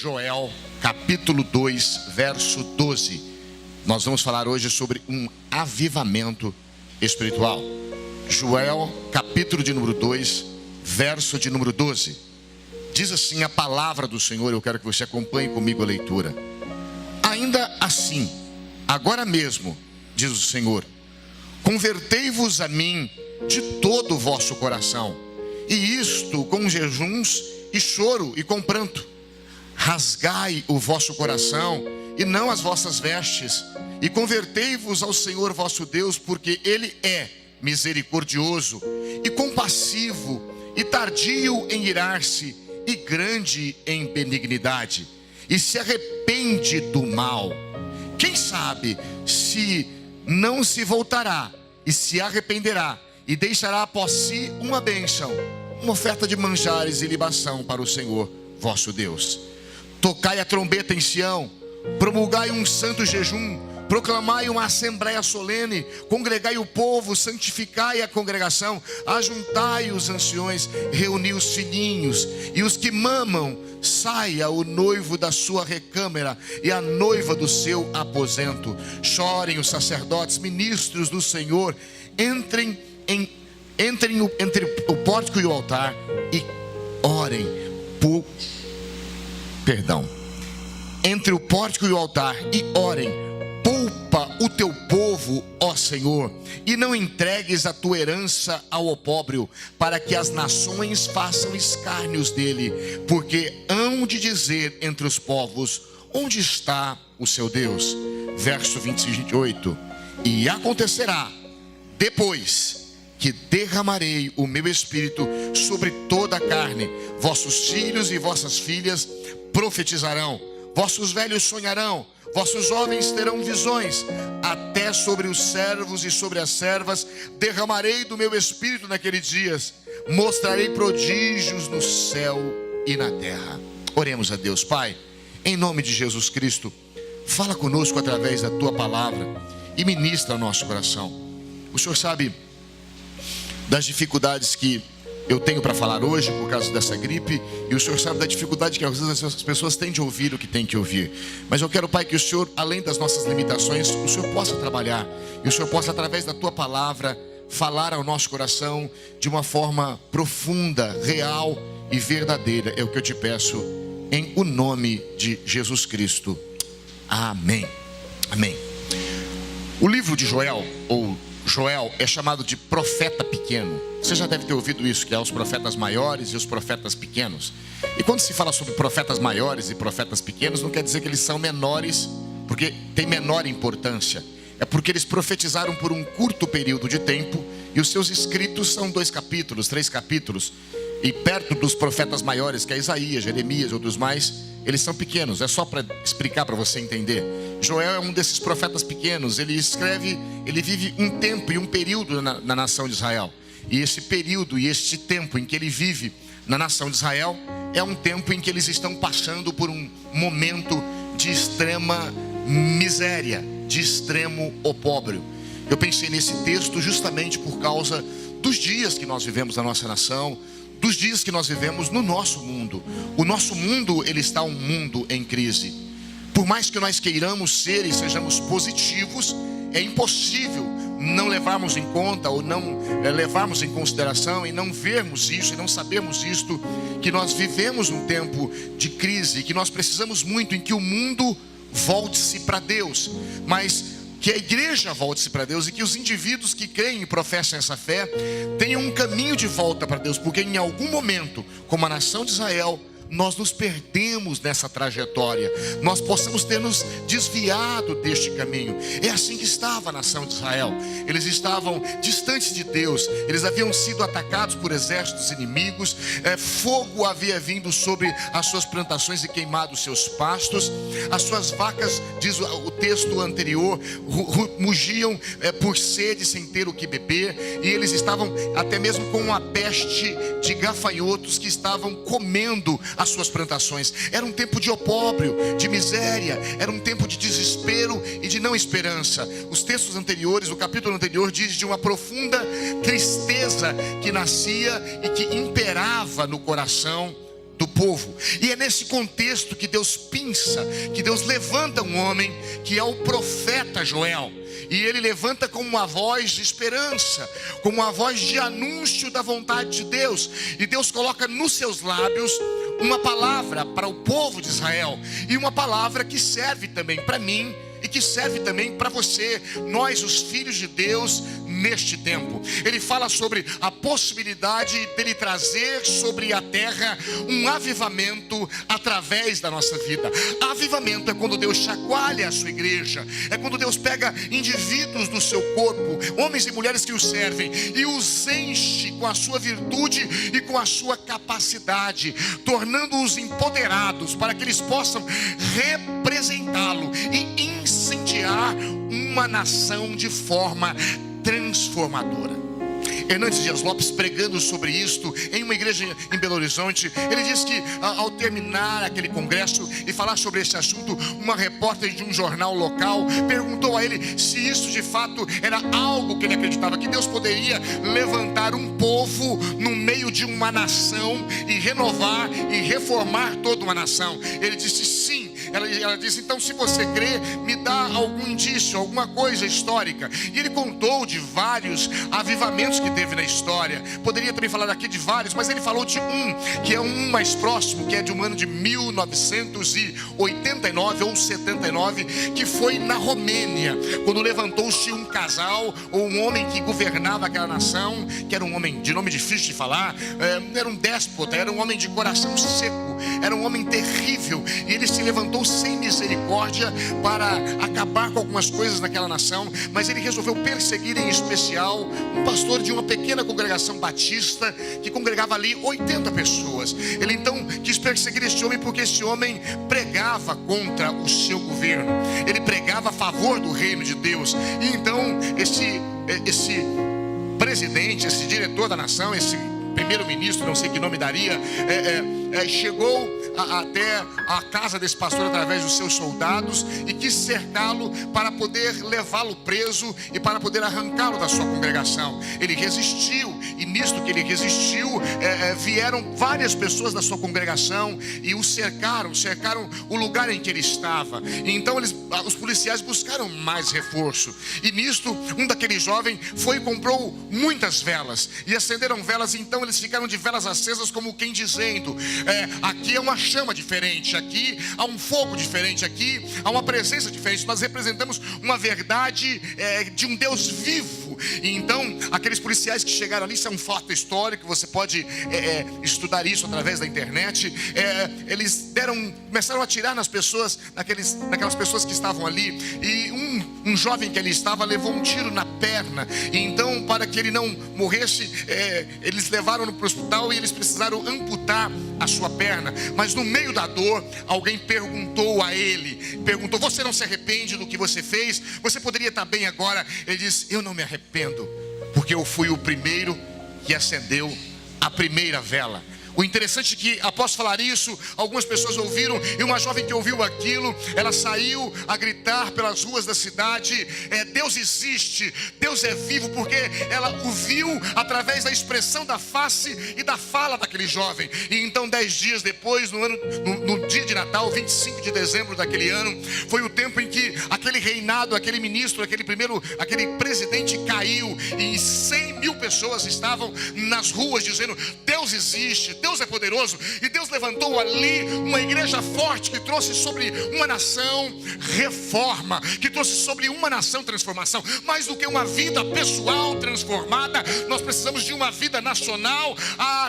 Joel, capítulo 2, verso 12. Nós vamos falar hoje sobre um avivamento espiritual. Joel, capítulo de número 2, verso de número 12. Diz assim a palavra do Senhor, eu quero que você acompanhe comigo a leitura. Ainda assim, agora mesmo, diz o Senhor, convertei-vos a mim de todo o vosso coração, e isto com jejuns e choro e com pranto. Rasgai o vosso coração e não as vossas vestes, e convertei-vos ao Senhor vosso Deus, porque Ele é misericordioso e compassivo, e tardio em irar-se, e grande em benignidade, e se arrepende do mal. Quem sabe se não se voltará e se arrependerá, e deixará após si uma bênção, uma oferta de manjares e libação para o Senhor vosso Deus. Tocai a trombeta em Sião, promulgai um santo jejum, proclamai uma assembleia solene, congregai o povo, santificai a congregação, ajuntai os anciões, reuni os filhinhos, e os que mamam, saia o noivo da sua recâmara e a noiva do seu aposento. Chorem os sacerdotes, ministros do Senhor, entrem entre o pórtico e o altar e orem entre o pórtico e o altar e orem. Poupa o teu povo, ó Senhor, e não entregues a tua herança ao opróbrio, para que as nações façam escárnios dele, porque hão de dizer entre os povos: onde está o seu Deus? Verso 28. E acontecerá depois que derramarei o meu espírito sobre toda a carne, vossos filhos e vossas filhas profetizarão, vossos velhos sonharão, vossos jovens terão visões, até sobre os servos e sobre as servas derramarei do meu espírito naqueles dias, mostrarei prodígios no céu e na terra. Oremos a Deus. Pai, em nome de Jesus Cristo, fala conosco através da tua palavra e ministra ao nosso coração. O Senhor sabe das dificuldades que eu tenho para falar hoje por causa dessa gripe, e o Senhor sabe da dificuldade que às vezes as pessoas têm de ouvir o que têm que ouvir. Mas eu quero, Pai, que o Senhor, além das nossas limitações, o Senhor possa trabalhar, e o Senhor possa, através da tua palavra, falar ao nosso coração de uma forma profunda, real e verdadeira. É o que eu te peço em o nome de Jesus Cristo. Amém. Amém. O livro de Joel, é chamado de profeta pequeno. Você já deve ter ouvido isso, que há os profetas maiores e os profetas pequenos. E quando se fala sobre profetas maiores e profetas pequenos, não quer dizer que eles são menores, porque tem menor importância. É porque eles profetizaram por um curto período de tempo, e os seus escritos são 2 capítulos, 3 capítulos. E perto dos profetas maiores, que é Isaías, Jeremias e outros mais, eles são pequenos. É só para explicar, para você entender. Joel é um desses profetas pequenos. Ele vive um tempo e um período na nação de Israel. E esse período e este tempo em que ele vive na nação de Israel é um tempo em que eles estão passando por um momento de extrema miséria, de extremo opróbrio. Eu pensei nesse texto justamente por causa dos dias que nós vivemos na nossa nação, dos dias que nós vivemos no nosso mundo. O nosso mundo, ele está um mundo em crise. Por mais que nós queiramos ser e sejamos positivos, é impossível não levarmos em conta ou não levarmos em consideração e não vermos isso e não sabermos isto, que nós vivemos um tempo de crise, que nós precisamos muito em que o mundo volte-se para Deus, mas que a igreja volte-se para Deus e que os indivíduos que creem e professam essa fé tenham um caminho de volta para Deus, porque em algum momento, como a nação de Israel, nós nos perdemos nessa trajetória, nós possamos ter nos desviado deste caminho. É assim que estava a nação de Israel. Eles estavam distantes de Deus, eles haviam sido atacados por exércitos inimigos, fogo havia vindo sobre as suas plantações e queimado os seus pastos, as suas vacas, diz o texto anterior, mugiam por sede sem ter o que beber, e eles estavam até mesmo com uma peste de gafanhotos que estavam comendo as suas plantações. Era um tempo de opróbrio, de miséria, era um tempo de desespero e de não esperança. Os textos anteriores, o capítulo anterior diz de uma profunda tristeza que nascia e que imperava no coração do povo. E é nesse contexto que Deus pinça, que Deus levanta um homem que é o profeta Joel. E ele levanta como uma voz de esperança, como uma voz de anúncio da vontade de Deus. E Deus coloca nos seus lábios uma palavra para o povo de Israel, e uma palavra que serve também para mim e que serve também para você, nós os filhos de Deus neste tempo. Ele fala sobre a possibilidade dele trazer sobre a terra um avivamento através da nossa vida. Avivamento é quando Deus chacoalha a sua igreja, é quando Deus pega indivíduos do seu corpo, homens e mulheres que o servem, e os enche com a sua virtude e com a sua capacidade, tornando-os empoderados para que eles possam representá-lo e incendiar uma nação de forma transformadora. Hernandes Dias Lopes, pregando sobre isto em uma igreja em Belo Horizonte, ele disse que ao terminar aquele congresso e falar sobre esse assunto, uma repórter de um jornal local perguntou a ele se isso de fato era algo que ele acreditava, que Deus poderia levantar um povo no meio de uma nação e renovar e reformar toda uma nação. Ele disse sim. Ela disse, então se você crê, me dá algum indício, alguma coisa histórica. E ele contou de vários avivamentos que teve na história. Poderia também falar aqui de vários, mas ele falou de um, que é um mais próximo, que é de um ano de 1989 ou 79, que foi na Romênia, quando levantou-se um casal, ou um homem que governava aquela nação, que era um homem de nome difícil de falar, era um déspota, era um homem de coração seco, era um homem terrível, e ele se levantou sem misericórdia para acabar com algumas coisas naquela nação, mas ele resolveu perseguir em especial um pastor de uma pequena congregação batista que congregava ali 80 pessoas. Ele então quis perseguir este homem porque este homem pregava contra o seu governo, ele pregava a favor do reino de Deus. E então esse presidente, esse diretor da nação, esse primeiro-ministro, não sei que nome daria, chegou até a casa desse pastor através dos seus soldados e quis cercá-lo para poder levá-lo preso e para poder arrancá-lo da sua congregação. Ele resistiu, e nisto que ele resistiu, vieram várias pessoas da sua congregação e o cercaram o lugar em que ele estava. E então os policiais buscaram mais reforço, e nisto um daqueles jovens foi e comprou muitas velas, e acenderam velas. Então eles ficaram de velas acesas, como quem dizendo, aqui é uma chama diferente, aqui há um fogo diferente, aqui há uma presença diferente. Nós representamos uma verdade de um Deus vivo. E então aqueles policiais que chegaram ali, isso é um fato histórico, você pode estudar isso através da internet. Eles começaram a atirar nas pessoas, naquelas pessoas que estavam ali, e um jovem que ali estava levou um tiro na perna. E então, para que ele não morresse, eles levaram-no para o hospital e eles precisaram amputar a sua perna. Mas no meio da dor, alguém perguntou a ele, você não se arrepende do que você fez? Você poderia estar bem agora? Ele disse, eu não me arrependo, porque eu fui o primeiro que acendeu a primeira vela. O interessante é que, após falar isso, algumas pessoas ouviram, e uma jovem que ouviu aquilo, ela saiu a gritar pelas ruas da cidade, Deus existe, Deus é vivo, porque ela o viu através da expressão da face e da fala daquele jovem. E então 10 dias depois, no dia de Natal, 25 de dezembro daquele ano, foi o tempo em que aquele reinado, aquele ministro, aquele presidente caiu, e 100 mil pessoas estavam nas ruas dizendo, Deus existe, Deus é poderoso. E Deus levantou ali uma igreja forte, que trouxe sobre uma nação reforma, que trouxe sobre uma nação transformação. Mais do que uma vida pessoal transformada, nós precisamos de uma vida nacional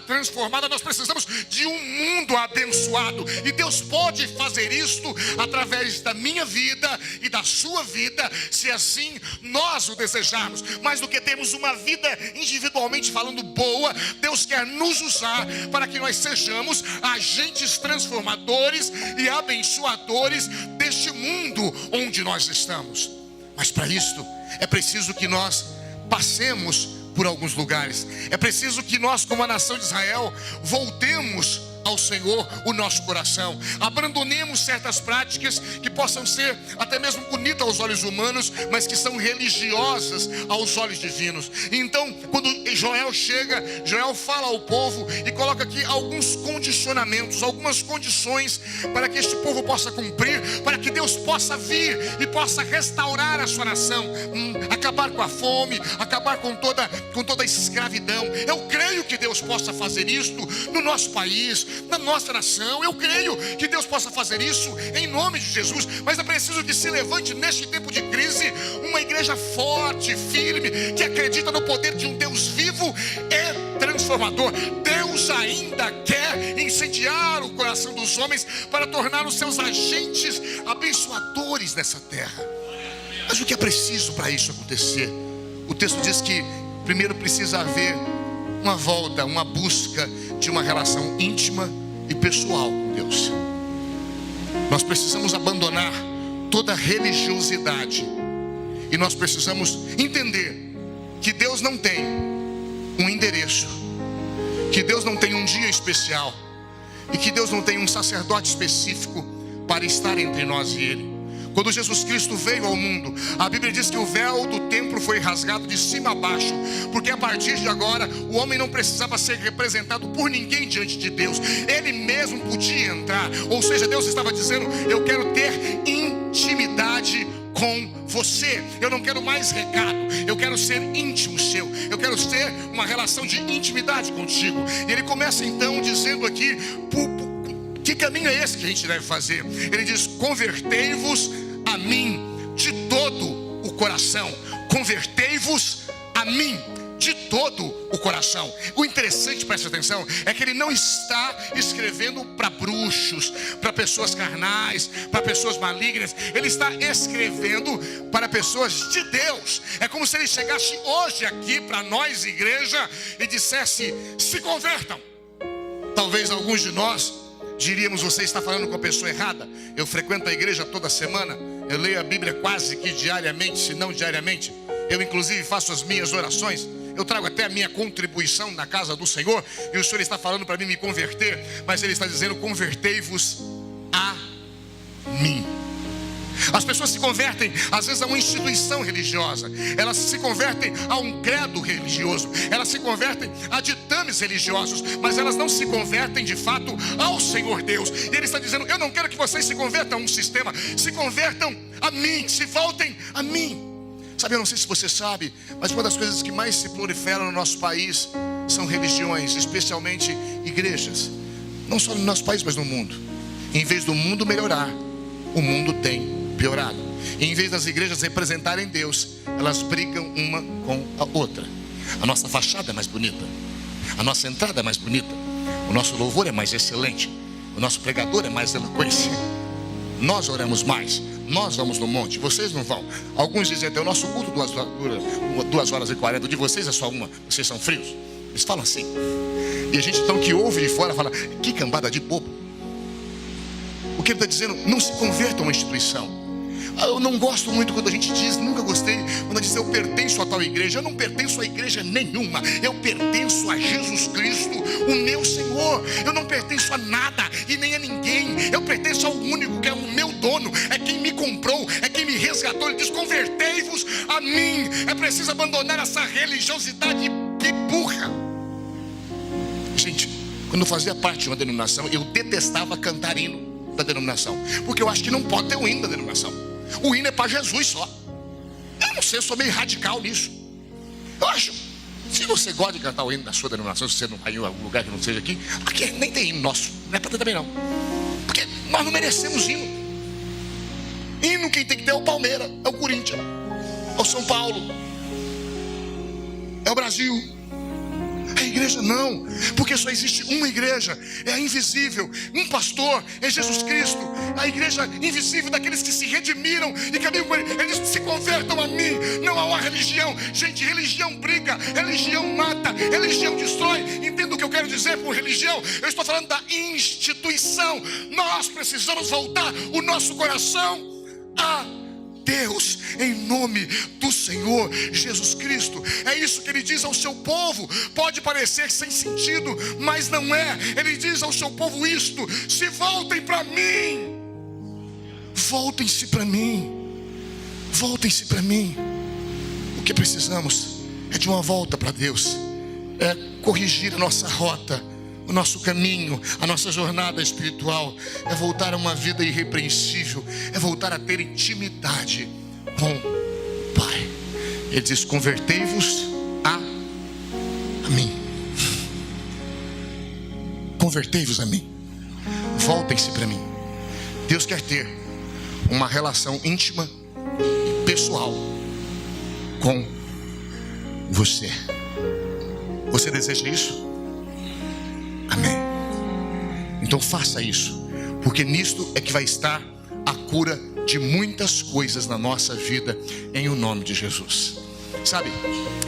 transformada. Nós precisamos de um mundo abençoado, e Deus pode fazer isto através da minha vida e da sua vida, se assim nós o desejarmos. Mais do que termos uma vida individualmente falando boa, Deus quer nos usar para que nós sejamos agentes transformadores e abençoadores deste mundo onde nós estamos. Mas para isto é preciso que nós passemos por alguns lugares. É preciso que nós, como a nação de Israel, voltemos ao Senhor o nosso coração. Abandonemos certas práticas que possam ser até mesmo bonitas aos olhos humanos, mas que são religiosas aos olhos divinos. Então, quando Joel chega, Joel fala ao povo e coloca aqui alguns condicionamentos, algumas condições para que este povo possa cumprir, para que Deus possa vir e possa restaurar a sua nação, acabar com a fome, acabar com toda a escravidão. Eu creio que Deus possa fazer isto no nosso país, na nossa nação. Eu creio que Deus possa fazer isso em nome de Jesus, mas é preciso que se levante neste tempo de crise uma igreja forte, firme, que acredita no poder de um Deus vivo e transformador. Deus ainda quer incendiar o coração dos homens para tornar os seus agentes abençoadores nessa terra. Mas o que é preciso para isso acontecer? O texto diz que primeiro precisa haver uma volta, uma busca de uma relação íntima e pessoal com Deus. Nós precisamos abandonar toda religiosidade e nós precisamos entender que Deus não tem um endereço, que Deus não tem um dia especial e que Deus não tem um sacerdote específico para estar entre nós e Ele. Quando Jesus Cristo veio ao mundo, a Bíblia diz que o véu do templo foi rasgado de cima a baixo, porque a partir de agora o homem não precisava ser representado por ninguém diante de Deus. Ele mesmo podia entrar. Ou seja, Deus estava dizendo: eu quero ter intimidade com você. Eu não quero mais recado, eu quero ser íntimo seu. Eu quero ter uma relação de intimidade contigo. E ele começa então dizendo aqui: que caminho é esse que a gente deve fazer? Ele diz: convertei-vos a mim de todo o coração. Convertei-vos a mim de todo o coração. O interessante, preste atenção, é que ele não está escrevendo para bruxos, para pessoas carnais, para pessoas malignas. Ele está escrevendo para pessoas de Deus. É como se ele chegasse hoje aqui para nós, igreja, e dissesse: se convertam. Talvez alguns de nós diríamos: você está falando com a pessoa errada. Eu frequento a igreja toda semana, eu leio a Bíblia quase que diariamente, se não diariamente. Eu inclusive faço as minhas orações, eu trago até a minha contribuição na casa do Senhor. E o Senhor está falando para mim me converter, mas Ele está dizendo: convertei-vos a mim. As pessoas se convertem às vezes a uma instituição religiosa, elas se convertem a um credo religioso, elas se convertem a ditames religiosos, mas elas não se convertem de fato ao Senhor Deus. E Ele está dizendo: eu não quero que vocês se convertam a um sistema, se convertam a mim, se voltem a mim. Sabe, eu não sei se você sabe, mas uma das coisas que mais se proliferam no nosso país são religiões, especialmente igrejas. Não só no nosso país, mas no mundo. Em vez do mundo melhorar, o mundo tem piorado. E em vez das igrejas representarem Deus, elas brigam uma com a outra. A nossa fachada é mais bonita, a nossa entrada é mais bonita, o nosso louvor é mais excelente, o nosso pregador é mais eloquente, nós oramos mais, nós vamos no monte, vocês não vão. Alguns dizem até: o nosso culto dura 2h40, o de vocês é só uma, vocês são frios. Eles falam assim. E a gente então que ouve de fora fala: que cambada de bobo. O que ele está dizendo: não se converta a uma instituição. Eu não gosto muito quando a gente diz, nunca gostei quando diz: eu pertenço a tal igreja. Eu não pertenço a igreja nenhuma, eu pertenço a Jesus Cristo, o meu Senhor. Eu não pertenço a nada e nem a ninguém. Eu pertenço ao único que é o meu dono, é quem me comprou, é quem me resgatou. Ele diz: convertei-vos a mim. É preciso abandonar essa religiosidade burra. Gente, quando eu fazia parte de uma denominação, eu detestava cantar hino da denominação, porque eu acho que não pode ter um hino da denominação. O hino é para Jesus só. Eu não sei, eu sou meio radical nisso. Eu acho, se você gosta de cantar o hino da sua denominação, se você não vai em algum lugar que não seja aqui nem tem hino nosso, não é para ter também não, porque nós não merecemos hino. Hino quem tem que ter é o Palmeiras, é o Corinthians, é o São Paulo, é o Brasil. A igreja não, porque só existe uma igreja, é a invisível, um pastor, é Jesus Cristo. A igreja invisível daqueles que se redimiram e caminham com Ele. Ele diz: se convertam a mim, não a uma religião. Gente, religião briga, religião mata, religião destrói. Entenda o que eu quero dizer por religião? Eu estou falando da instituição. Nós precisamos voltar o nosso coração a Deus, em nome do Senhor Jesus Cristo. É isso que ele diz ao seu povo. Pode parecer sem sentido, mas não é. Ele diz ao seu povo isto: se voltem para mim. Voltem-se para mim. Voltem-se para mim. O que precisamos é de uma volta para Deus. É corrigir a nossa rota, o nosso caminho, a nossa jornada espiritual. É voltar a uma vida irrepreensível. É voltar a ter intimidade com o Pai. Ele diz: convertei-vos a mim. Convertei-vos a mim. Voltem-se para mim. Deus quer ter uma relação íntima e pessoal com você. Você deseja isso? Amém. Então faça isso, porque nisto é que vai estar a cura de muitas coisas na nossa vida, em o nome de Jesus. Sabe,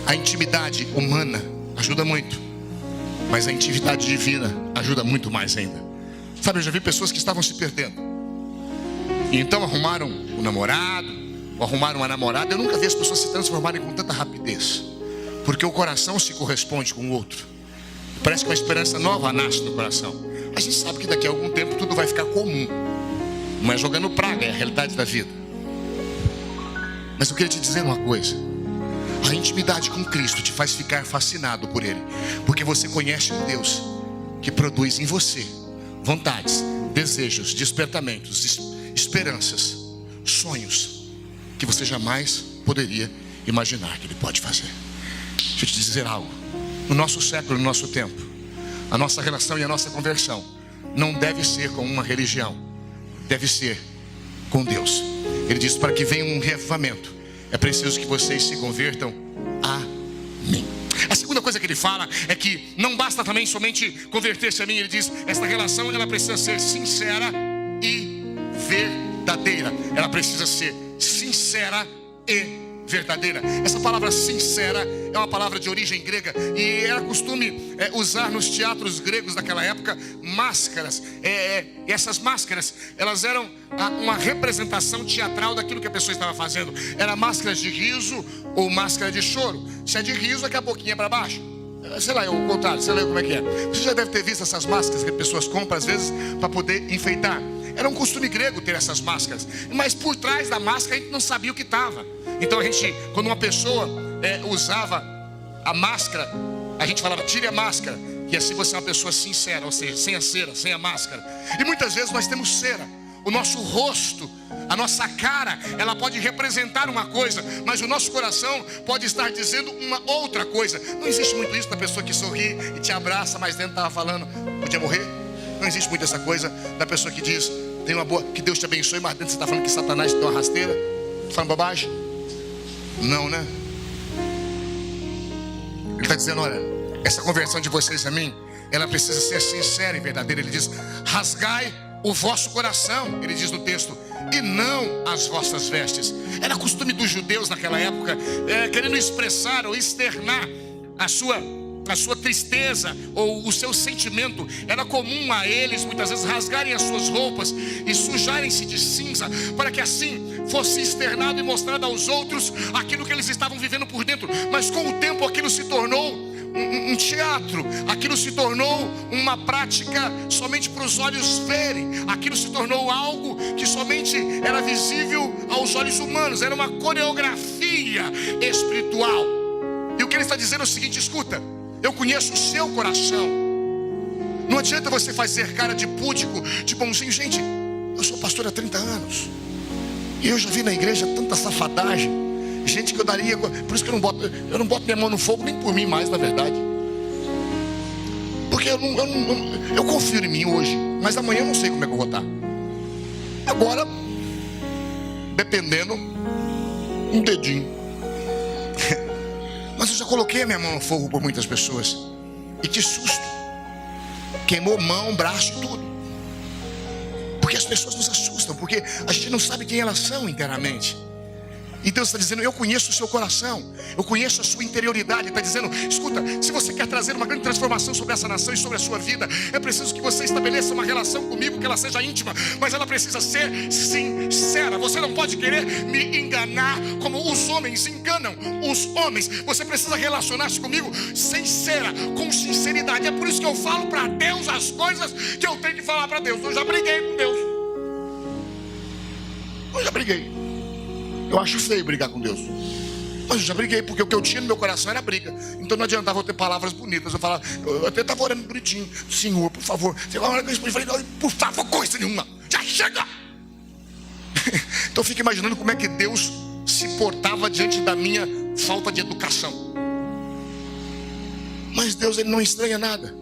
a intimidade humana ajuda muito, mas a intimidade divina ajuda muito mais ainda. Sabe, eu já vi pessoas que estavam se perdendo, e então arrumaram um namorado, ou arrumaram uma namorada. Eu nunca vi as pessoas se transformarem com tanta rapidez, porque o coração se corresponde com o outro. Parece que uma esperança nova nasce no coração. A gente sabe que daqui a algum tempo tudo vai ficar comum. Não é jogando praga, é a realidade da vida. Mas eu queria te dizer uma coisa: a intimidade com Cristo te faz ficar fascinado por Ele, porque você conhece um Deus que produz em você vontades, desejos, despertamentos, esperanças, sonhos que você jamais poderia imaginar que Ele pode fazer. Deixa eu te dizer algo: no nosso século, no nosso tempo, a nossa relação e a nossa conversão não deve ser com uma religião, deve ser com Deus. Ele diz: para que venha um reavivamento, é preciso que vocês se convertam a mim. A segunda coisa que ele fala é que não basta também somente converter-se a mim. Ele diz: esta relação ela precisa ser sincera e verdadeira. Ela precisa ser sincera e verdadeira. Essa palavra sincera é uma palavra de origem grega, e era costume usar nos teatros gregos daquela época máscaras. E essas máscaras, elas eram uma representação teatral daquilo que a pessoa estava fazendo. Era máscaras de riso ou máscara de choro. Se é de riso, é que a boquinha é para baixo. Sei lá, é o contrário, sei lá como é que é. Você já deve ter visto essas máscaras que as pessoas compram às vezes para poder enfeitar. Era um costume grego ter essas máscaras, mas por trás da máscara a gente não sabia o que estava. Então a gente, quando uma pessoa usava a máscara, a gente falava: tire a máscara, que assim você é uma pessoa sincera, ou seja, sem a cera, sem a máscara. E muitas vezes nós temos cera. O nosso rosto, a nossa cara, ela pode representar uma coisa, mas o nosso coração pode estar dizendo uma outra coisa. Não existe muito isso da pessoa que sorri e te abraça, mas dentro estava falando: podia morrer. Não existe muito essa coisa da pessoa que diz: tem uma boa, que Deus te abençoe, mas dentro você está falando que Satanás te deu uma rasteira. Falando bobagem? Não, né? Ele está dizendo: olha, essa conversão de vocês a mim, ela precisa ser sincera e verdadeira. Ele diz: rasgai o vosso coração, ele diz no texto, e não as vossas vestes. Era costume dos judeus naquela época, querendo expressar ou externar a sua tristeza ou o seu sentimento. Era comum a eles muitas vezes rasgarem as suas roupas e sujarem-se de cinza, para que assim fosse externado e mostrado aos outros aquilo que eles estavam vivendo por dentro. Mas com o tempo aquilo se tornou um teatro, aquilo se tornou uma prática somente para os olhos verem, aquilo se tornou algo que somente era visível aos olhos humanos, era uma coreografia espiritual. E o que ele está dizendo é o seguinte: escuta, eu conheço o seu coração. Não adianta você fazer cara de púdico, de bonzinho. Gente, eu sou pastor há 30 anos e eu já vi na igreja tanta safadagem. Gente que eu daria, por isso que eu não boto minha mão no fogo nem por mim mais, na verdade. Porque eu confio em mim hoje, mas amanhã eu não sei como é que eu vou estar. Agora, dependendo, um dedinho. Mas eu já coloquei a minha mão no fogo por muitas pessoas. E que susto. Queimou mão, braço e tudo. Porque as pessoas nos assustam, porque a gente não sabe quem elas são inteiramente. E Deus está dizendo, eu conheço o seu coração, eu conheço a sua interioridade. Ele está dizendo, escuta, se você quer trazer uma grande transformação sobre essa nação e sobre a sua vida, é preciso que você estabeleça uma relação comigo, que ela seja íntima, mas ela precisa ser sincera. Você não pode querer me enganar como os homens enganam os homens. Você precisa relacionar-se comigo sincera, com sinceridade. É por isso que eu falo para Deus as coisas que eu tenho que falar para Deus. Eu já briguei com Deus. Eu já briguei. Eu acho feio brigar com Deus, mas eu já briguei, porque o que eu tinha no meu coração era briga. Então não adiantava eu ter palavras bonitas. Eu falava, eu até estava orando bonitinho, Senhor, por favor. Chegou uma hora que eu falei, por favor, coisa nenhuma, já chega. Então eu fico imaginando como é que Deus se portava diante da minha falta de educação. Mas Deus, Ele não estranha nada,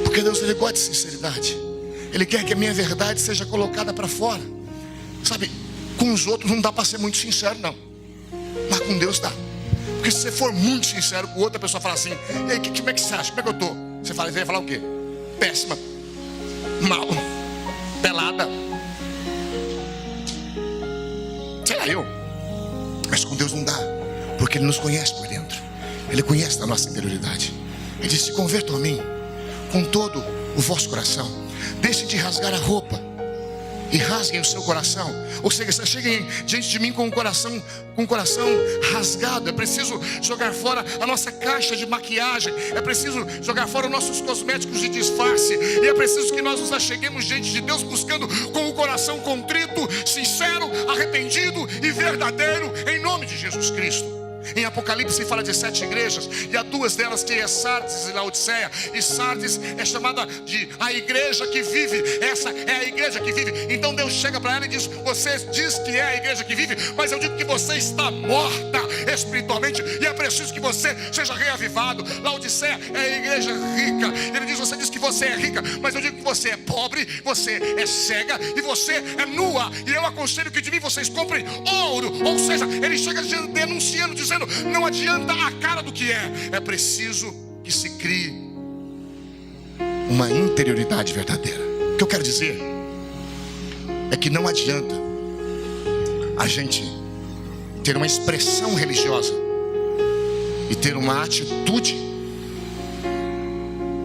porque Deus, Ele gosta de sinceridade. Ele quer que a minha verdade seja colocada para fora. Sabe, com os outros não dá para ser muito sincero, não, mas com Deus dá. Porque se você for muito sincero com outra pessoa, fala assim, e aí, como é que você acha? Como é que eu tô? Você vai falar o quê? Péssima, mal, pelada, sei lá eu. Mas com Deus não dá, porque Ele nos conhece por dentro. Ele conhece a nossa interioridade. Ele diz, se convertam a mim com todo o vosso coração. Deixem de rasgar a roupa e rasguem o seu coração. Ou seja, cheguem diante de mim com o coração rasgado. É preciso jogar fora a nossa caixa de maquiagem. É preciso jogar fora os nossos cosméticos de disfarce. E é preciso que nós nos acheguemos diante de Deus buscando com o coração contrito, sincero, arrependido e verdadeiro, em nome de Jesus Cristo. Em Apocalipse fala de 7 igrejas, e há 2 delas que é Sardes e Laodiceia. E Sardes é chamada de a igreja que vive. Essa é a igreja que vive. Então Deus chega para ela e diz, você diz que é a igreja que vive, mas eu digo que você está morta espiritualmente, e é preciso que você seja reavivado. Laodiceia é a igreja rica. Ele diz, você diz que você é rica, mas eu digo que você é pobre, você é cega e você é nua. E eu aconselho que de mim vocês comprem ouro. Ou seja, ele chega denunciando, dizendo, não adianta a cara do que é preciso que se crie uma interioridade verdadeira. O que eu quero dizer é que não adianta a gente ter uma expressão religiosa e ter uma atitude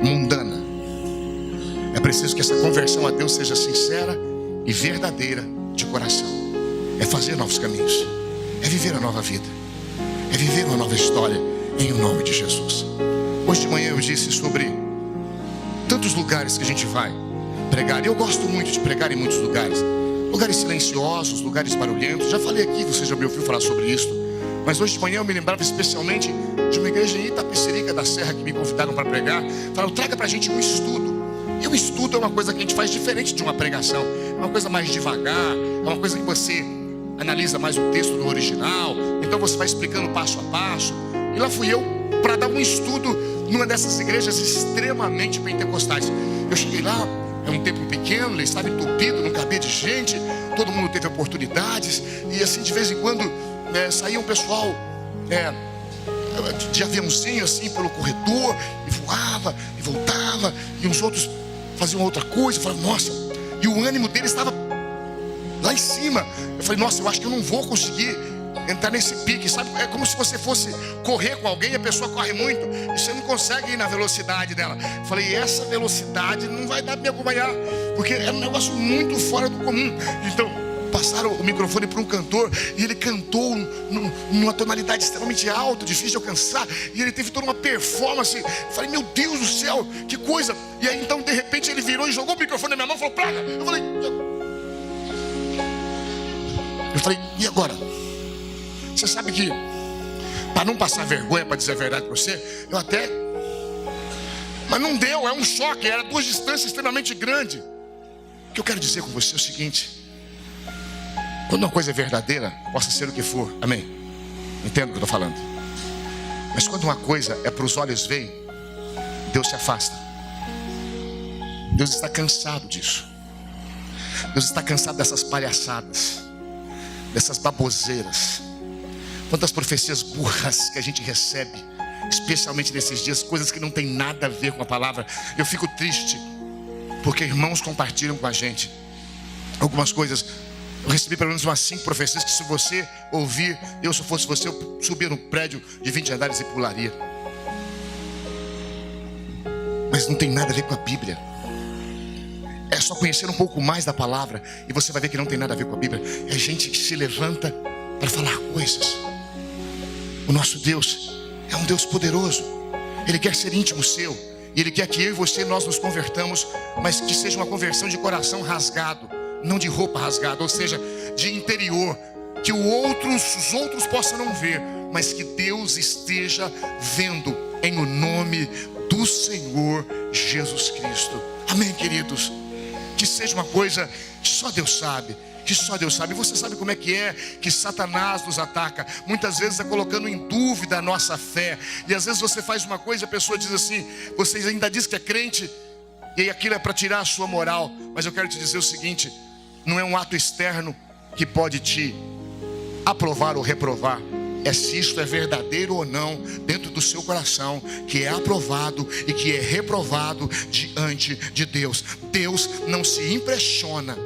mundana. É preciso que essa conversão a Deus seja sincera e verdadeira de coração. É fazer novos caminhos, é viver a nova vida, é viver uma nova história, em nome de Jesus. Hoje de manhã eu disse sobre tantos lugares que a gente vai pregar. Eu gosto muito de pregar em muitos lugares. Lugares silenciosos, lugares barulhentos. Já falei aqui, você já me ouviu falar sobre isso. Mas hoje de manhã eu me lembrava especialmente de uma igreja em Itapecerica da Serra que me convidaram para pregar. Falaram, traga para a gente um estudo. E o estudo é uma coisa que a gente faz diferente de uma pregação. É uma coisa mais devagar, é uma coisa que você analisa mais o texto do original. Então você vai explicando passo a passo. E lá fui eu para dar um estudo numa dessas igrejas extremamente pentecostais. Eu cheguei lá, é um templo pequeno, ele estava entupido, não cabia de gente. Todo mundo teve oportunidades. E assim de vez em quando saía um pessoal de aviãozinho assim pelo corredor, e voava e voltava, e os outros faziam outra coisa. Eu falava, nossa, e o ânimo deles estava lá em cima. Eu falei, nossa, eu acho que eu não vou conseguir entrar nesse pique, sabe? É como se você fosse correr com alguém, a pessoa corre muito e você não consegue ir na velocidade dela. Eu falei, essa velocidade não vai dar para me acompanhar, porque é um negócio muito fora do comum. Então passaram o microfone para um cantor, e ele cantou numa tonalidade extremamente alta, difícil de alcançar, e ele teve toda uma performance. Eu falei, meu Deus do céu, que coisa. E aí então de repente ele virou e jogou o microfone na minha mão e falou, praga. Eu falei, e agora? Você sabe que, para não passar vergonha, para dizer a verdade para você, mas não deu, é um choque, era 2 distâncias extremamente grandes. O que eu quero dizer com você é o seguinte: quando uma coisa é verdadeira, possa ser o que for, amém? Entendo o que eu estou falando. Mas quando uma coisa é para os olhos ver, Deus se afasta. Deus está cansado disso. Deus está cansado dessas palhaçadas, dessas baboseiras. Quantas profecias burras que a gente recebe, especialmente nesses dias, coisas que não tem nada a ver com a palavra. Eu fico triste, porque irmãos compartilham com a gente algumas coisas Eu recebi pelo menos umas 5 profecias que se você ouvir, eu se fosse você, eu subia no prédio de 20 andares e pularia. Mas não tem nada a ver com a Bíblia. É só conhecer um pouco mais da palavra e você vai ver que não tem nada a ver com a Bíblia. É gente que se levanta para falar coisas. O nosso Deus é um Deus poderoso. Ele quer ser íntimo seu. E Ele quer que eu e você, nós nos convertamos, mas que seja uma conversão de coração rasgado, não de roupa rasgada, ou seja, de interior. Que os outros possam não ver, mas que Deus esteja vendo, em o nome do Senhor Jesus Cristo. Amém, queridos? Que seja uma coisa que só Deus sabe. Que só Deus sabe. Você sabe como é que Satanás nos ataca. Muitas vezes é colocando em dúvida a nossa fé. E às vezes você faz uma coisa e a pessoa diz assim: você ainda diz que é crente, e aí aquilo é para tirar a sua moral. Mas eu quero te dizer o seguinte: não é um ato externo que pode te aprovar ou reprovar. É se isto é verdadeiro ou não dentro do seu coração, que é aprovado e que é reprovado diante de Deus. Deus não se impressiona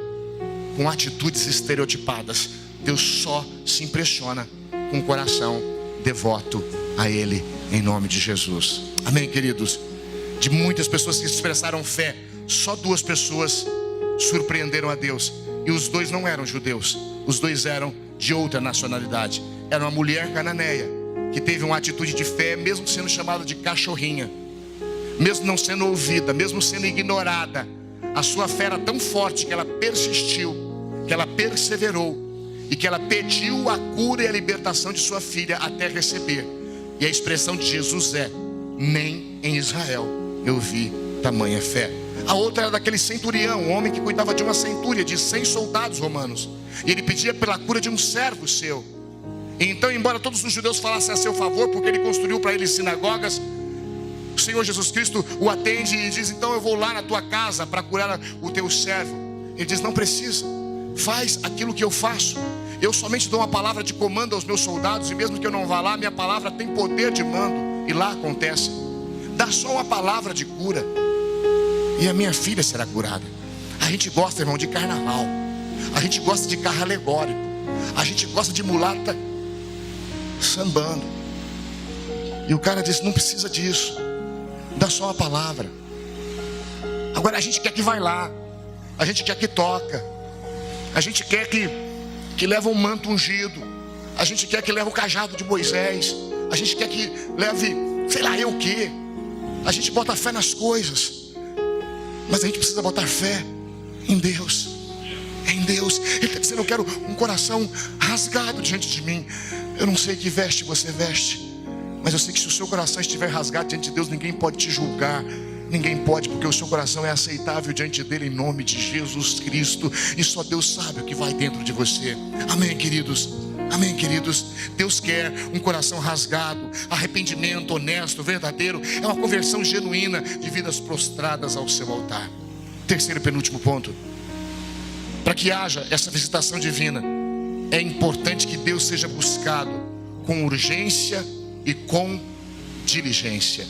com atitudes estereotipadas. Deus só se impressiona com o coração devoto a Ele, em nome de Jesus. Amém, queridos? De muitas pessoas que expressaram fé, só 2 pessoas surpreenderam a Deus. E os 2 não eram judeus. Os 2 eram de outra nacionalidade. Era uma mulher cananeia que teve uma atitude de fé, mesmo sendo chamada de cachorrinha, mesmo não sendo ouvida, mesmo sendo ignorada. A sua fé era tão forte que ela persistiu, que ela perseverou e que ela pediu a cura e a libertação de sua filha até receber. E a expressão de Jesus é: nem em Israel eu vi tamanha fé. A outra era daquele centurião, um homem que cuidava de uma centúria de 100 soldados romanos, e ele pedia pela cura de um servo seu. E então, embora todos os judeus falassem a seu favor, porque ele construiu para eles sinagogas, o Senhor Jesus Cristo o atende e diz: então eu vou lá na tua casa para curar o teu servo. Ele diz: não precisa, faz aquilo que eu faço. Eu somente dou uma palavra de comando aos meus soldados, e mesmo que eu não vá lá, minha palavra tem poder de mando, e lá acontece. Dá só uma palavra de cura e a minha filha será curada. A gente gosta, irmão, de carnaval. A gente gosta de carro alegórico. A gente gosta de mulata sambando. E o cara disse: não precisa disso, dá só uma palavra. Agora a gente quer que vai lá, a gente quer que toca, a gente quer que leva um manto ungido, a gente quer que leve o cajado de Moisés, a gente quer que leve, sei lá eu o que. A gente bota fé nas coisas, mas a gente precisa botar fé em Deus. Em Deus. Ele está dizendo: eu quero um coração rasgado diante de mim. Eu não sei que veste você veste, mas eu sei que se o seu coração estiver rasgado diante de Deus, ninguém pode te julgar. Ninguém pode, porque o seu coração é aceitável diante dele, em nome de Jesus Cristo. E só Deus sabe o que vai dentro de você. Amém, queridos? Amém, queridos? Deus quer um coração rasgado, arrependimento honesto, verdadeiro. É uma conversão genuína de vidas prostradas ao seu altar. Terceiro e penúltimo ponto: para que haja essa visitação divina, é importante que Deus seja buscado com urgência e com diligência.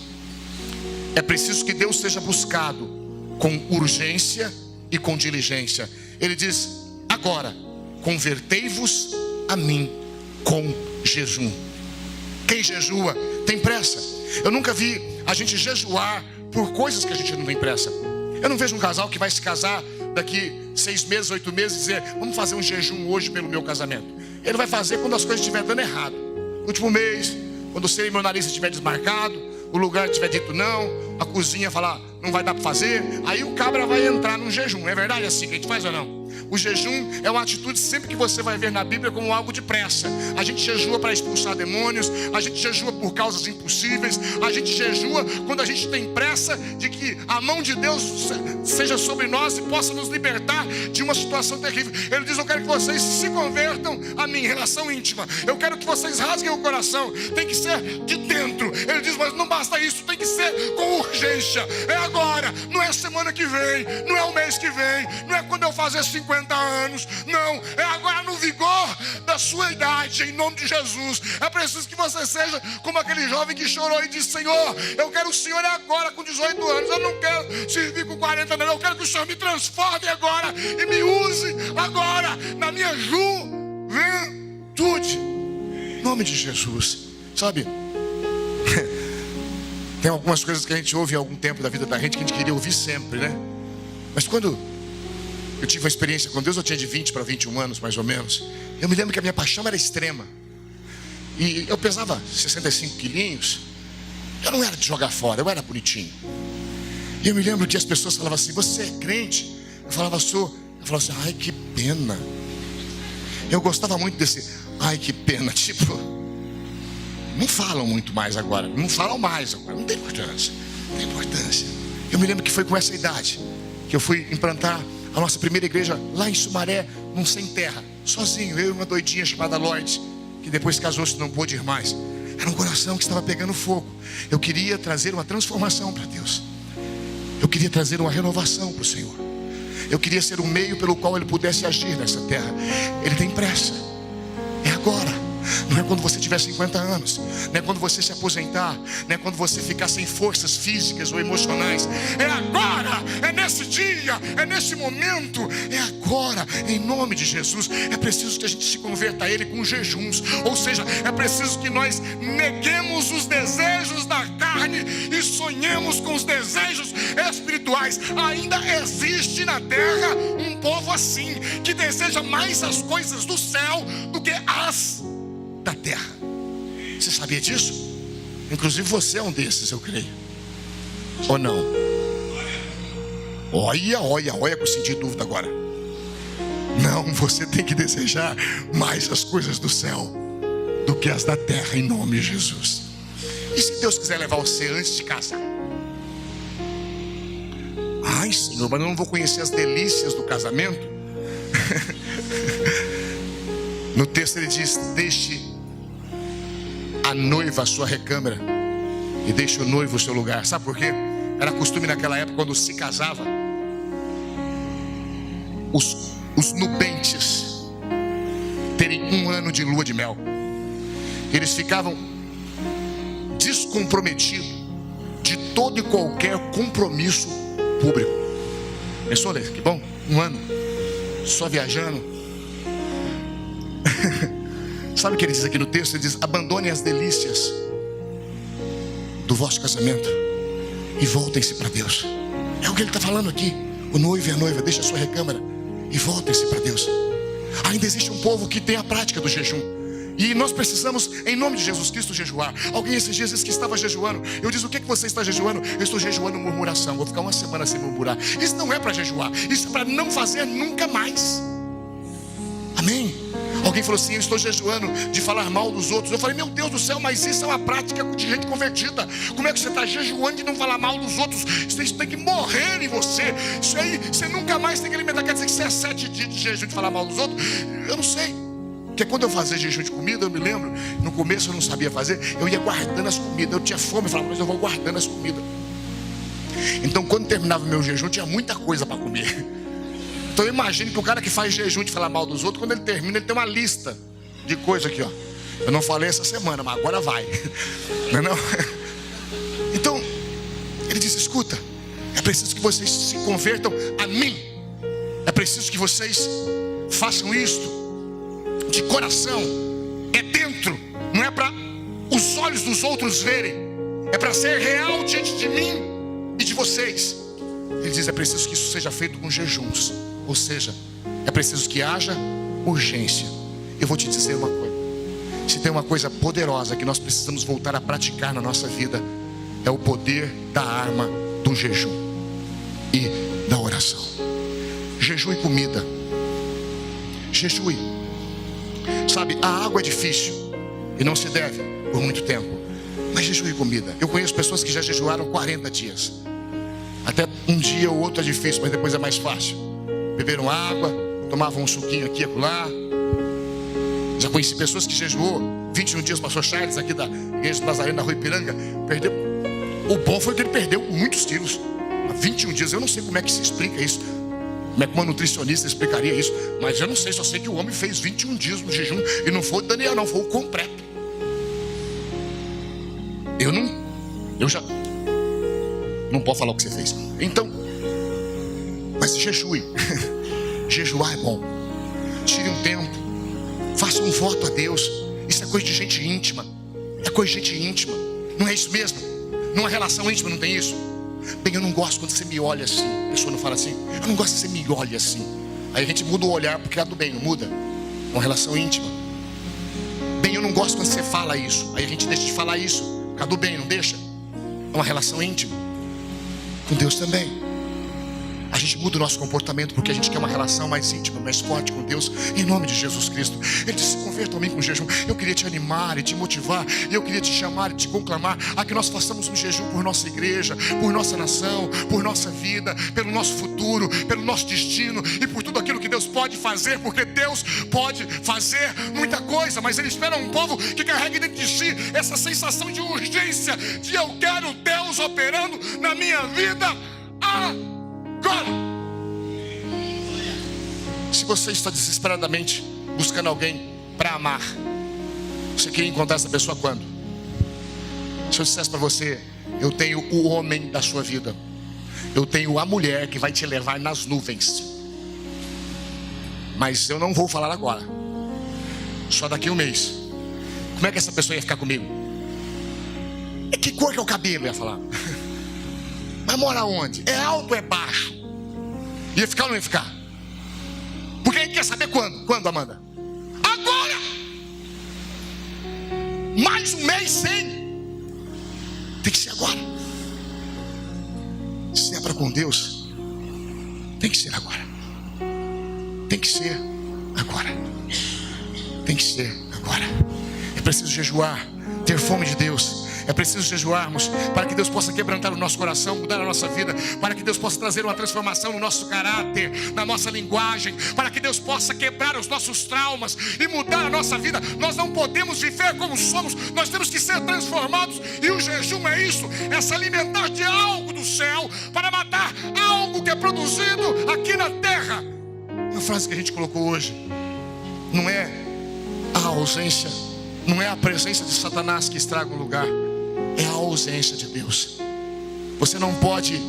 É preciso que Deus seja buscado com urgência e com diligência. Ele diz: agora, convertei-vos a mim com jejum. Quem jejua tem pressa. Eu nunca vi a gente jejuar por coisas que a gente não tem pressa. Eu não vejo um casal que vai se casar daqui 6 meses, 8 meses, dizer: vamos fazer um jejum hoje pelo meu casamento. Ele vai fazer quando as coisas estiverem dando errado. No último mês, quando o cerimonialista estiver desmarcado, o lugar tiver dito não, a cozinha falar não vai dar para fazer, aí o cabra vai entrar num jejum. É verdade assim que a gente faz ou não? O jejum é uma atitude sempre que você vai ver na Bíblia como algo de pressa. A gente jejua para expulsar demônios, a gente jejua por causas impossíveis, a gente jejua quando a gente tem pressa de que a mão de Deus seja sobre nós e possa nos libertar de uma situação terrível. Ele diz: eu quero que vocês se convertam a mim, em relação íntima. Eu quero que vocês rasguem o coração. Tem que ser de dentro. Ele diz: mas não basta isso, tem que ser com urgência. É agora, não é semana que vem, não é o mês que vem, não é quando eu fazer 50 anos, não, é agora no vigor da sua idade, em nome de Jesus. É preciso que você seja como aquele jovem que chorou e disse: Senhor, eu quero o Senhor agora com 18 anos, eu não quero servir com 40 anos, eu quero que o Senhor me transforme agora e me use agora na minha juventude, em nome de Jesus. Sabe, tem algumas coisas que a gente ouve em algum tempo da vida da gente que a gente queria ouvir sempre, né? Mas quando eu tive uma experiência com Deus, eu tinha de 20 para 21 anos mais ou menos. Eu me lembro que a minha paixão era extrema. E eu pesava 65 quilinhos. Eu não era de jogar fora, eu era bonitinho. E eu me lembro que as pessoas falavam assim: você é crente? Eu falava: sou. Eu falava assim: ai, que pena. Eu gostava muito desse ai, que pena. Tipo, não falam muito mais agora. Não falam mais agora. Não tem importância. Não tem importância. Eu me lembro que foi com essa idade que eu fui implantar a nossa primeira igreja lá em Sumaré, num sem terra, sozinho, eu e uma doidinha chamada Lloyd, que depois casou-se e não pôde ir mais. Era um coração que estava pegando fogo. Eu queria trazer uma transformação para Deus. Eu queria trazer uma renovação para o Senhor. Eu queria ser o meio pelo qual Ele pudesse agir nessa terra. Ele tem pressa. É agora. Não é quando você tiver 50 anos, não é quando você se aposentar, não é quando você ficar sem forças físicas ou emocionais. É agora, é nesse dia, é nesse momento, é agora, em nome de Jesus. É preciso que a gente se converta a Ele com jejuns. Ou seja, é preciso que nós neguemos os desejos da carne e sonhemos com os desejos espirituais. Ainda existe na terra um povo assim, que deseja mais as coisas do céu do que as da terra. Você sabia disso? Inclusive você é um desses, eu creio. Ou não? Olha, que eu senti dúvida agora. Não, você tem que desejar mais as coisas do céu do que as da terra, em nome de Jesus. E se Deus quiser levar você antes de casar? Ai, Senhor, mas eu não vou conhecer as delícias do casamento? No texto ele diz: deixe a noiva a sua recâmara e deixe o noivo o seu lugar. Sabe por quê? Era costume naquela época, quando se casava, os nubentes terem 1 ano de lua de mel. Eles ficavam descomprometidos de todo e qualquer compromisso público. Pensou, Lê? Que bom, 1 ano só viajando. Sabe o que ele diz aqui no texto? Ele diz: abandonem as delícias do vosso casamento e voltem-se para Deus. É o que ele está falando aqui. O noivo e a noiva, deixem a sua recâmara e voltem-se para Deus. Ainda existe um povo que tem a prática do jejum, e nós precisamos, em nome de Jesus Cristo, jejuar. Alguém esses dias disse que estava jejuando. Eu disse: o que você está jejuando? Eu estou jejuando murmuração. Vou ficar 1 semana sem murmurar. Isso não é para jejuar, isso é para não fazer nunca mais. Amém? Alguém falou assim: eu estou jejuando de falar mal dos outros. Eu falei: meu Deus do céu, mas isso é uma prática de gente convertida. Como é que você está jejuando de não falar mal dos outros? Isso tem que morrer em você. Isso aí, você nunca mais tem que alimentar. Quer dizer que você é 7 dias de jejum de falar mal dos outros? Eu não sei. Porque quando eu fazia jejum de comida, eu me lembro, no começo eu não sabia fazer, eu ia guardando as comidas. Eu tinha fome, eu falava: mas eu vou guardando as comidas. Então quando terminava o meu jejum, tinha muita coisa para comer. Então eu imagino que o cara que faz jejum de falar mal dos outros, quando ele termina, ele tem uma lista de coisa aqui, ó. Eu não falei essa semana, mas agora vai. Não é não? Então, ele diz: escuta, é preciso que vocês se convertam a mim. É preciso que vocês façam isto de coração. É dentro, não é para os olhos dos outros verem. É para ser real diante de mim e de vocês. Ele diz: é preciso que isso seja feito com jejuns. Ou seja, é preciso que haja urgência. Eu vou te dizer uma coisa: se tem uma coisa poderosa que nós precisamos voltar a praticar na nossa vida, é o poder da arma do jejum e da oração. Jejue comida. Jejue. Sabe, a água é difícil e não se deve por muito tempo, mas jejue comida. Eu conheço pessoas que já jejuaram 40 dias. Até um dia ou outro é difícil, mas depois é mais fácil. Beberam água, tomavam um suquinho aqui e acolá. Já conheci pessoas que jejuou 21 dias. Pastor Charles, aqui da igreja do Nazareno, na Rua Ipiranga, perdeu. O bom foi que ele perdeu muitos quilos. 21 dias, eu não sei como é que se explica isso. Como é que uma nutricionista explicaria isso? Mas eu não sei, só sei que o homem fez 21 dias no jejum. E não foi o Daniel não, foi o completo. Eu já não posso falar o que você fez. Então, mas jejue. Jejuar é bom. Tire um tempo, faça um voto a Deus. Isso é coisa de gente íntima. É coisa de gente íntima. Não é isso mesmo? Numa relação íntima não tem isso? Bem, eu não gosto quando você me olha assim. A pessoa não fala assim. Eu não gosto que você me olhe assim. Aí a gente muda o olhar porque é do bem, não muda? Uma relação íntima. Bem, eu não gosto quando você fala isso. Aí a gente deixa de falar isso. Por causa do bem, não deixa? É uma relação íntima. Com Deus também. A gente muda o nosso comportamento porque a gente quer uma relação mais íntima, mais forte com Deus, em nome de Jesus Cristo. Ele disse: converta a mim com jejum. Eu queria te animar e te motivar, e eu queria te chamar e te conclamar a que nós façamos um jejum por nossa igreja, por nossa nação, por nossa vida, pelo nosso futuro, pelo nosso destino e por tudo aquilo que Deus pode fazer, porque Deus pode fazer muita coisa, mas Ele espera um povo que carregue dentro de si essa sensação de urgência, de eu quero Deus operando na minha vida agora. Se você está desesperadamente buscando alguém para amar, você quer encontrar essa pessoa quando? Se eu dissesse para você: eu tenho o homem da sua vida, eu tenho a mulher que vai te levar nas nuvens, mas eu não vou falar agora, só daqui a um mês. Como é que essa pessoa ia ficar comigo? E que cor que é o cabelo? Ia falar. Mas mora onde? É alto ou é baixo? Ia ficar ou não ia ficar? Porque a gente quer saber quando? Quando, Amanda? Agora! Mais um mês sem. Tem que ser agora. Se é para com Deus, tem que ser agora. Tem que ser agora. Tem que ser agora. É preciso jejuar, ter fome de Deus. É preciso jejuarmos para que Deus possa quebrantar o nosso coração, mudar a nossa vida, para que Deus possa trazer uma transformação no nosso caráter, na nossa linguagem, para que Deus possa quebrar os nossos traumas e mudar a nossa vida. Nós não podemos viver como somos, nós temos que ser transformados, e o jejum é isso, é se alimentar de algo do céu para matar algo que é produzido aqui na terra. Uma frase que a gente colocou hoje: não é a ausência, não é a presença de Satanás que estraga um lugar, é a ausência de Deus. Você não pode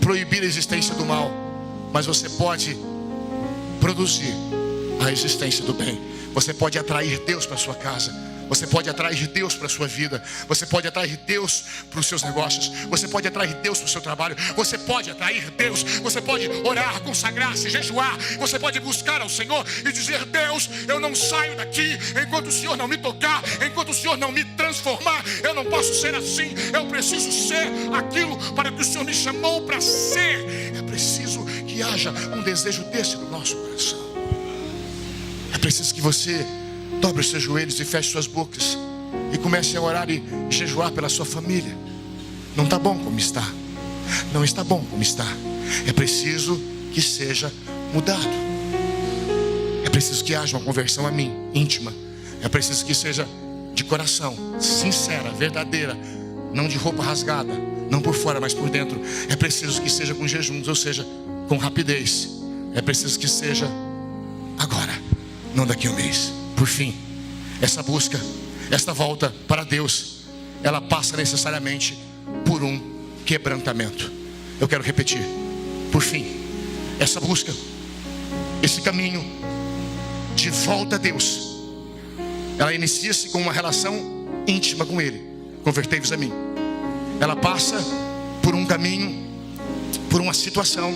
proibir a existência do mal, mas você pode produzir a existência do bem. Você pode atrair Deus para a sua casa, você pode atrair Deus para a sua vida, você pode atrair Deus para os seus negócios, você pode atrair Deus para o seu trabalho, você pode atrair Deus, você pode orar, consagrar-se, jejuar, você pode buscar ao Senhor e dizer: Deus, eu não saio daqui enquanto o Senhor não me tocar, enquanto o Senhor não me transformar. Eu não posso ser assim, eu preciso ser aquilo para que o Senhor me chamou para ser. É preciso que haja um desejo desse no nosso coração. É preciso que você dobre os seus joelhos e feche suas bocas e comece a orar e jejuar pela sua família. Não está bom como está. Não está bom como está. É preciso que seja mudado. É preciso que haja uma conversão a mim, íntima. É preciso que seja de coração, sincera, verdadeira, não de roupa rasgada, não por fora, mas por dentro. É preciso que seja com jejuns, ou seja, com rapidez. É preciso que seja agora, não daqui a um mês. Por fim, essa busca, esta volta para Deus, ela passa necessariamente por um quebrantamento. Eu quero repetir. Por fim, essa busca, esse caminho de volta a Deus, ela inicia-se com uma relação íntima com Ele. Convertei-vos a mim. Ela passa por um caminho, por uma situação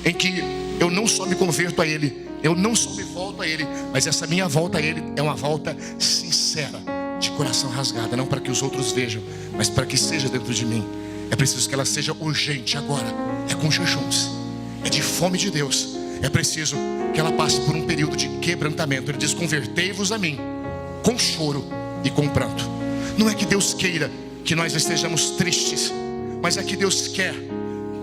em que eu não só me converto a Ele, eu não só me volto a Ele, mas essa minha volta a Ele é uma volta sincera, de coração rasgado, não para que os outros vejam, mas para que seja dentro de mim. É preciso que ela seja urgente agora. É com jejuns, é de fome de Deus. É preciso que ela passe por um período de quebrantamento. Ele diz: convertei-vos a mim, com choro e com pranto. Não é que Deus queira que nós estejamos tristes, mas é que Deus quer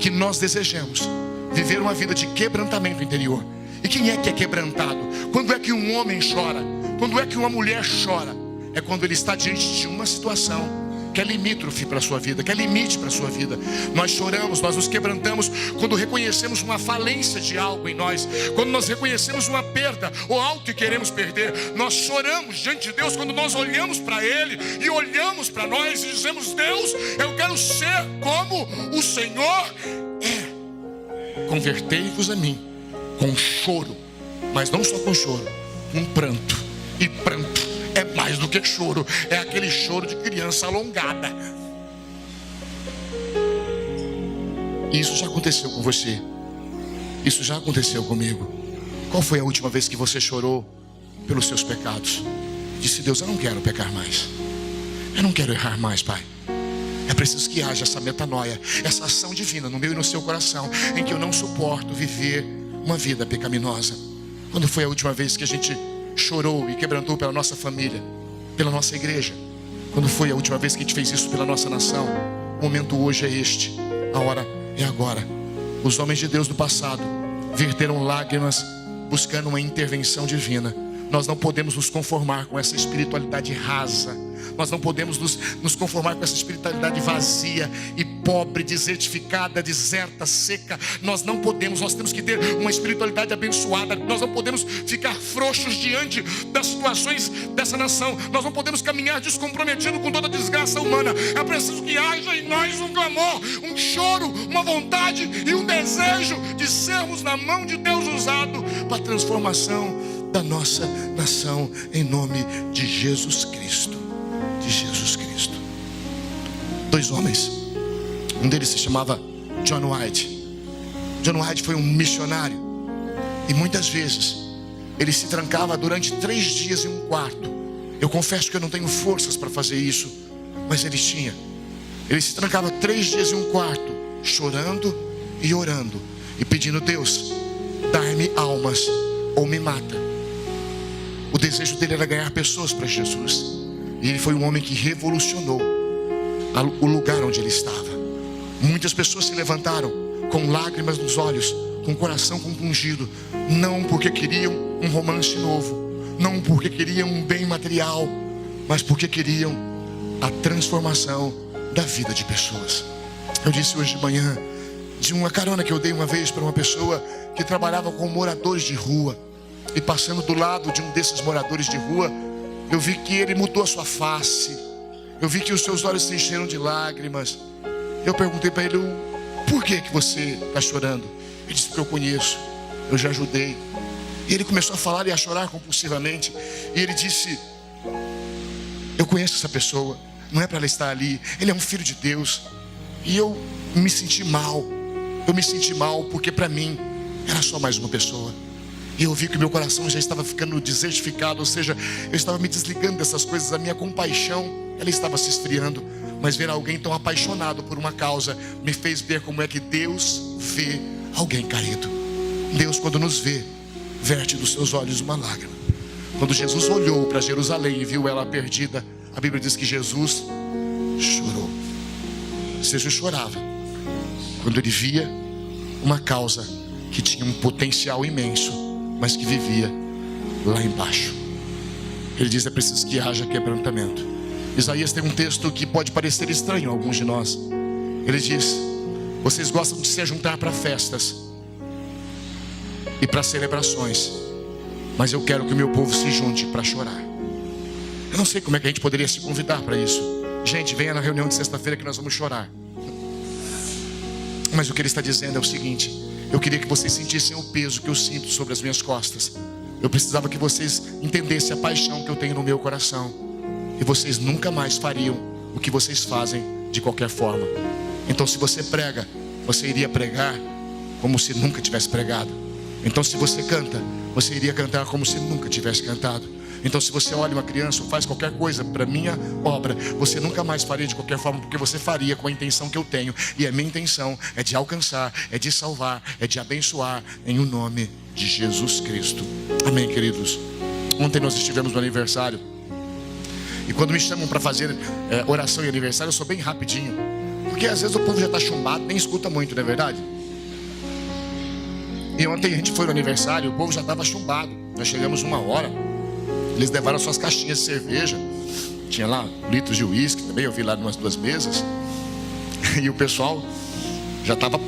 que nós desejemos viver uma vida de quebrantamento interior. E quem é que é quebrantado? Quando é que um homem chora? Quando é que uma mulher chora? É quando ele está diante de uma situação que é limítrofe para a sua vida, que é limite para a sua vida. Nós choramos, nós nos quebrantamos quando reconhecemos uma falência de algo em nós, quando nós reconhecemos uma perda ou algo que queremos perder. Nós choramos diante de Deus quando nós olhamos para Ele e olhamos para nós e dizemos: Deus, eu quero ser como o Senhor é. Convertei-vos a mim com choro, mas não só com choro, com pranto. E pranto é mais do que choro, é aquele choro de criança alongada. Isso já aconteceu com você, isso já aconteceu comigo. Qual foi a última vez que você chorou pelos seus pecados? Disse: Deus, eu não quero pecar mais, eu não quero errar mais, Pai. É preciso que haja essa metanoia, essa ação divina no meu e no seu coração, em que eu não suporto viver uma vida pecaminosa. Quando foi a última vez que a gente chorou e quebrantou pela nossa família, pela nossa igreja? Quando foi a última vez que a gente fez isso pela nossa nação? O momento hoje é este, a hora é agora. Os homens de Deus do passado verteram lágrimas buscando uma intervenção divina. Nós não podemos nos conformar com essa espiritualidade rasa. Nós não podemos nos conformar com essa espiritualidade vazia e pobre, desertificada, deserta, seca. Nós não podemos, nós temos que ter uma espiritualidade abençoada. Nós não podemos ficar frouxos diante das situações dessa nação. Nós não podemos caminhar descomprometido com toda a desgraça humana. É preciso que haja em nós um clamor, um choro, uma vontade e um desejo de sermos na mão de Deus usado para a transformação da nossa nação, em nome de Jesus Cristo. De Jesus Cristo. Dois homens, um deles se chamava John White. John White foi um missionário, e muitas vezes ele se trancava durante 3 dias em um quarto. Eu confesso que eu não tenho forças para fazer isso, mas ele tinha. Ele se trancava 3 dias em um quarto, chorando e orando e pedindo: Deus, dai-me almas ou me mata. O desejo dele era ganhar pessoas para Jesus. E ele foi um homem que revolucionou o lugar onde ele estava. Muitas pessoas se levantaram com lágrimas nos olhos, com o coração compungido, não porque queriam um romance novo, não porque queriam um bem material, mas porque queriam a transformação da vida de pessoas. Eu disse hoje de manhã de uma carona que eu dei uma vez para uma pessoa que trabalhava com moradores de rua, e passando do lado de um desses moradores de rua, eu vi que ele mudou a sua face. Eu vi que os seus olhos se encheram de lágrimas. Eu perguntei para ele: por que você está chorando? Ele disse: porque eu conheço, eu já ajudei. E ele começou a falar e a chorar compulsivamente. E ele disse: eu conheço essa pessoa, não é para ela estar ali. Ele é um filho de Deus. E eu me senti mal. Eu me senti mal porque para mim era só mais uma pessoa. E eu vi que o meu coração já estava ficando desertificado, ou seja, eu estava me desligando dessas coisas. A minha compaixão, ela estava se esfriando. Mas ver alguém tão apaixonado por uma causa me fez ver como é que Deus vê alguém caído. Deus, quando nos vê, verte dos seus olhos uma lágrima. Quando Jesus olhou para Jerusalém e viu ela perdida, a Bíblia diz que Jesus chorou. Jesus chorava quando ele via uma causa que tinha um potencial imenso, mas que vivia lá embaixo. Ele diz: é preciso que haja quebrantamento. Isaías tem um texto que pode parecer estranho a alguns de nós. Ele diz: vocês gostam de se ajuntar para festas e para celebrações, mas eu quero que o meu povo se junte para chorar. Eu não sei como é que a gente poderia se convidar para isso. Gente, venha na reunião de sexta-feira que nós vamos chorar. Mas o que ele está dizendo é o seguinte: eu queria que vocês sentissem o peso que eu sinto sobre as minhas costas. Eu precisava que vocês entendessem a paixão que eu tenho no meu coração. E vocês nunca mais fariam o que vocês fazem de qualquer forma. Então, se você prega, você iria pregar como se nunca tivesse pregado. Então, se você canta, você iria cantar como se nunca tivesse cantado. Então, se você olha uma criança ou faz qualquer coisa para minha obra, você nunca mais faria de qualquer forma, porque você faria com a intenção que eu tenho. E a minha intenção é de alcançar, é de salvar, é de abençoar, em o nome de Jesus Cristo. Amém, queridos? Ontem nós estivemos no aniversário. E quando me chamam para fazer oração e aniversário, eu sou bem rapidinho, porque às vezes o povo já está chumbado, nem escuta muito, não é verdade? E ontem a gente foi no aniversário, o povo já estava chumbado. Nós chegamos 1 hora. Eles levaram suas caixinhas de cerveja, Tinha lá litros de uísque também, eu vi lá umas 2 mesas. E o pessoal já estava,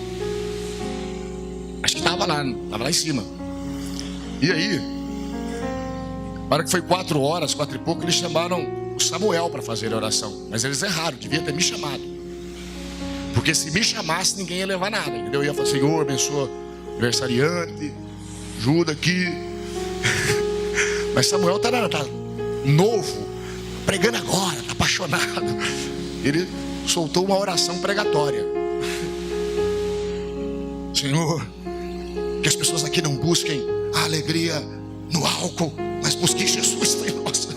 acho que estava lá em cima. E aí, para que foi 4 horas, 4 e pouco, eles chamaram o Samuel para fazer a oração. Mas eles erraram, devia ter me chamado. Porque se me chamasse, ninguém ia levar nada, entendeu? Eu ia falar, Senhor, abençoa o aniversariante, ajuda aqui. Mas Samuel tá novo, pregando agora, tá apaixonado. Ele soltou uma oração pregatória. Senhor, que as pessoas aqui não busquem a alegria no álcool, mas busquem Jesus. Nossa.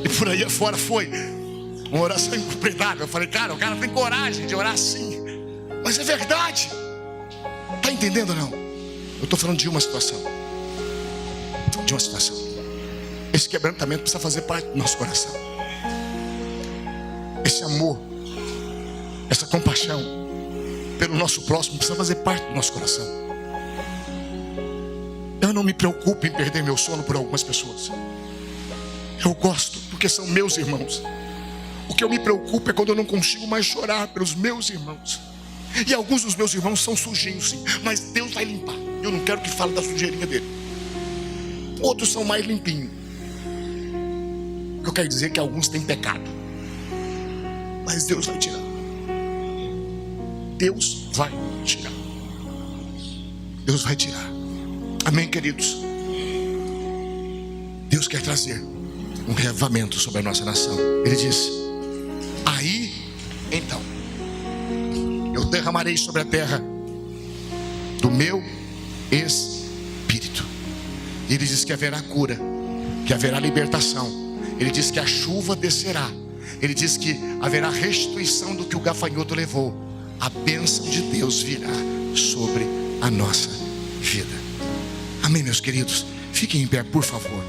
E por aí afora foi uma oração incompreensível. Eu falei, cara, o cara tem coragem de orar assim. Mas é verdade. Tá entendendo ou não? Eu estou falando de uma situação. Esse quebrantamento precisa fazer parte do nosso coração. Esse amor, essa compaixão pelo nosso próximo precisa fazer parte do nosso coração. Eu não me preocupo em perder meu sono por algumas pessoas. Eu gosto porque são meus irmãos. O que eu me preocupo é quando eu não consigo mais chorar pelos meus irmãos. E alguns dos meus irmãos são sujinhos, sim, mas Deus vai limpar. Eu não quero que fale da sujeirinha dele. Outros são mais limpinhos. O que eu quero dizer é que alguns têm pecado, mas Deus vai tirar. Deus vai tirar. Deus vai tirar. Amém, queridos? Deus quer trazer um reavivamento sobre a nossa nação. Ele diz: aí então eu derramarei sobre a terra do meu Espírito. Ele diz que haverá cura, que haverá libertação. Ele diz que a chuva descerá. Ele diz que haverá restituição do que o gafanhoto levou. A bênção de Deus virá sobre a nossa vida. Amém, meus queridos? Fiquem em pé, por favor.